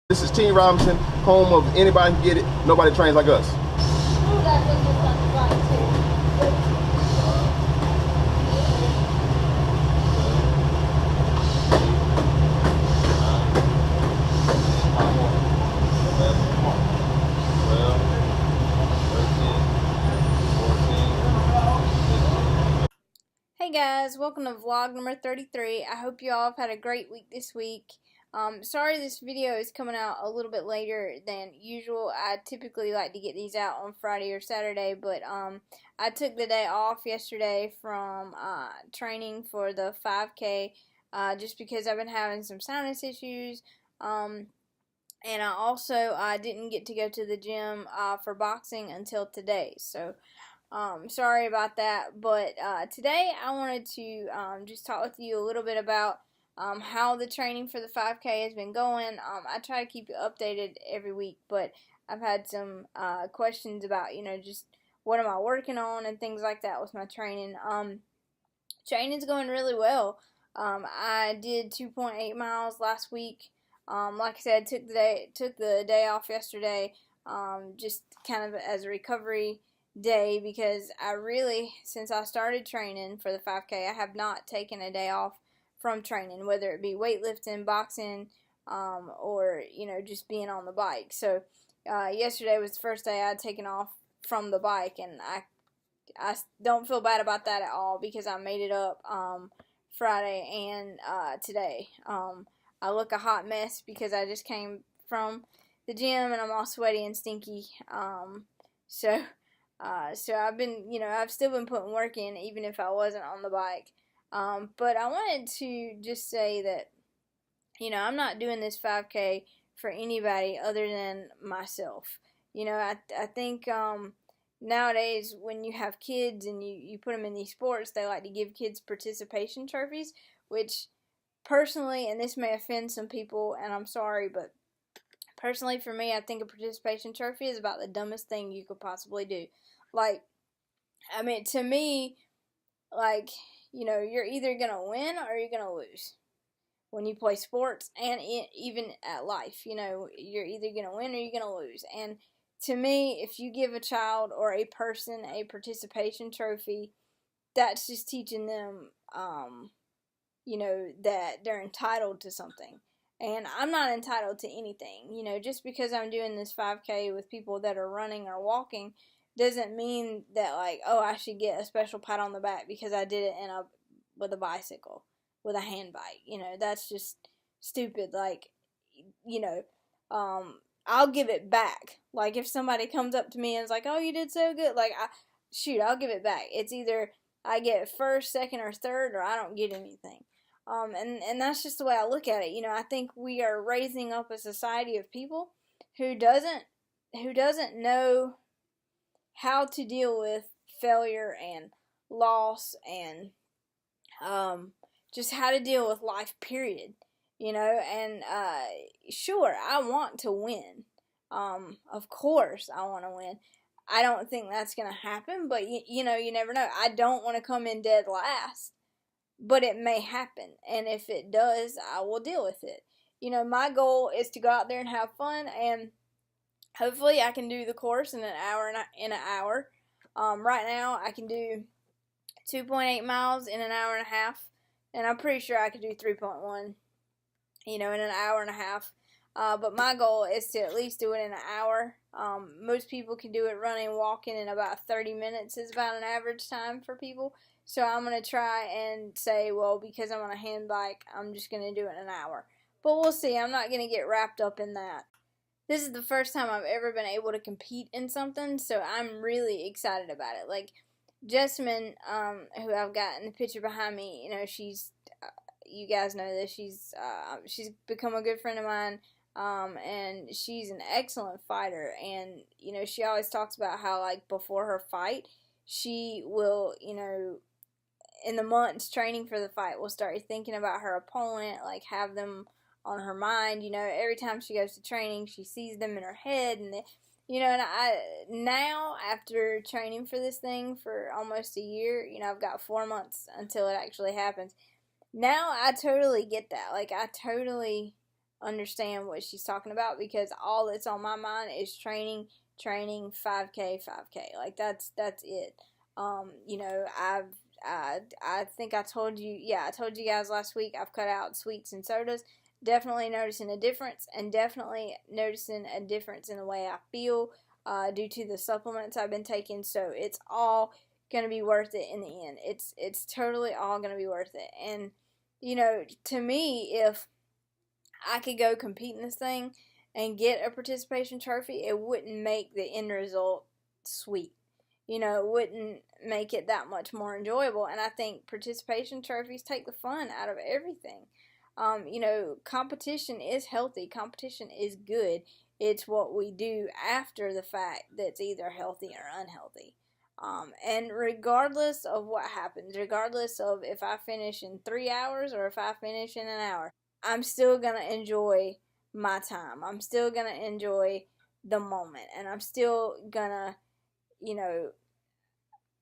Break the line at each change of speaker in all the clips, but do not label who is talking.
This is Team Robinson, home of anybody can get it. Nobody trains like us.
Hey guys, welcome to vlog number 33. I hope you all have had a great week this week. Sorry this video is coming out a little bit later than usual. I typically like to get these out on Friday or Saturday, but I took the day off yesterday from training for the 5K just because I've been having some sinus issues. And I also didn't get to go to the gym for boxing until today. So sorry about that, but today I wanted to just talk with you a little bit about how the training for the 5K has been going. I try to keep you updated every week, but I've had some questions about, just what am I working on and things like that with my training. Training's going really well. I did 2.8 miles last week. Like I said, took the day off yesterday, just kind of as a recovery day because I really, since I started training for the 5K, I have not taken a day off from training, whether it be weightlifting, boxing, or just being on the bike. So yesterday was the first day I'd taken off from the bike, and I don't feel bad about that at all because I made it up Friday and today. I look a hot mess because I just came from the gym and I'm all sweaty and stinky. So I've been, I've still been putting work in even if I wasn't on the bike. But I wanted to just say that, I'm not doing this 5K for anybody other than myself. I think nowadays when you have kids and you put them in these sports, they like to give kids participation trophies, which personally, and this may offend some people, and I'm sorry, but personally for me, I think a participation trophy is about the dumbest thing you could possibly do. Like, I mean, to me, like, you're either going to win or you're going to lose when you play sports and even at life. You're either going to win or you're going to lose. And to me, if you give a child or a person a participation trophy, that's just teaching them, that they're entitled to something. And I'm not entitled to anything. Just because I'm doing this 5K with people that are running or walking doesn't mean that, like, oh, I should get a special pat on the back because I did it with a bicycle, with a hand bike. That's just stupid. Like, you know, I'll give it back. Like, if somebody comes up to me and is like, oh, you did so good, like, I'll give it back. It's either I get first, second, or third, or I don't get anything. And that's just the way I look at it. I think we are raising up a society of people who doesn't know how to deal with failure and loss and just how to deal with life, period. And sure, I want to win. Of course, I want to win. I don't think that's going to happen, but you never know. I don't want to come in dead last, but it may happen. And if it does, I will deal with it. My goal is to go out there and have fun, and hopefully I can do the course in an hour. Right now I can do 2.8 miles in an hour and a half, and I'm pretty sure I could do 3.1, in an hour and a half. But my goal is to at least do it in an hour. Most people can do it running, walking in about 30 minutes is about an average time for people. So I'm going to try and say, well, because I'm on a hand bike, I'm just going to do it in an hour. But we'll see. I'm not going to get wrapped up in that. This is the first time I've ever been able to compete in something, so I'm really excited about it. Like, Jessamine, who I've got in the picture behind me, you guys know this, she's become a good friend of mine, and she's an excellent fighter, and, she always talks about how, like, before her fight, she will, in the months training for the fight, will start thinking about her opponent, like, have them on her mind. Every time she goes to training, she sees them in her head, and and I now, after training for this thing for almost a year, I've got 4 months until it actually happens. Now I totally get that. Like, I totally understand what she's talking about, because all that's on my mind is training, 5K. Like that's it. You know, I think I told you, I told you guys last week I've cut out sweets and sodas. Definitely noticing a difference, and definitely noticing a difference in the way I feel due to the supplements I've been taking. So it's all gonna be worth it in the end. It's totally all gonna be worth it. And you know, to me, if I could go compete in this thing and get a participation trophy, it wouldn't make the end result sweet. You know, it wouldn't make it that much more enjoyable. And I think participation trophies take the fun out of everything. You know, competition is healthy. Competition is good. It's what we do after the fact that's either healthy or unhealthy. And regardless of what happens, regardless of if I finish in 3 hours or if I finish in an hour, I'm still going to enjoy my time. I'm still going to enjoy the moment. And I'm still going to, you know,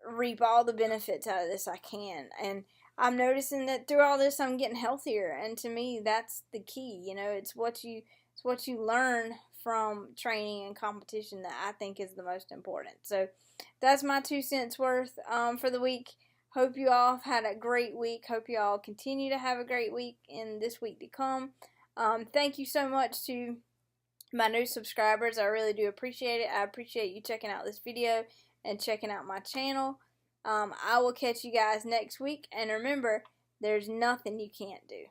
reap all the benefits out of this I can. And I'm noticing that through all this, I'm getting healthier. And to me, that's the key. You know, it's what you learn from training and competition that I think is the most important. So that's my 2 cents worth for the week. Hope you all have had a great week. Hope you all continue to have a great week in this week to come. Thank you so much to my new subscribers. I really do appreciate it. I appreciate you checking out this video and checking out my channel. I will catch you guys next week. And remember, there's nothing you can't do.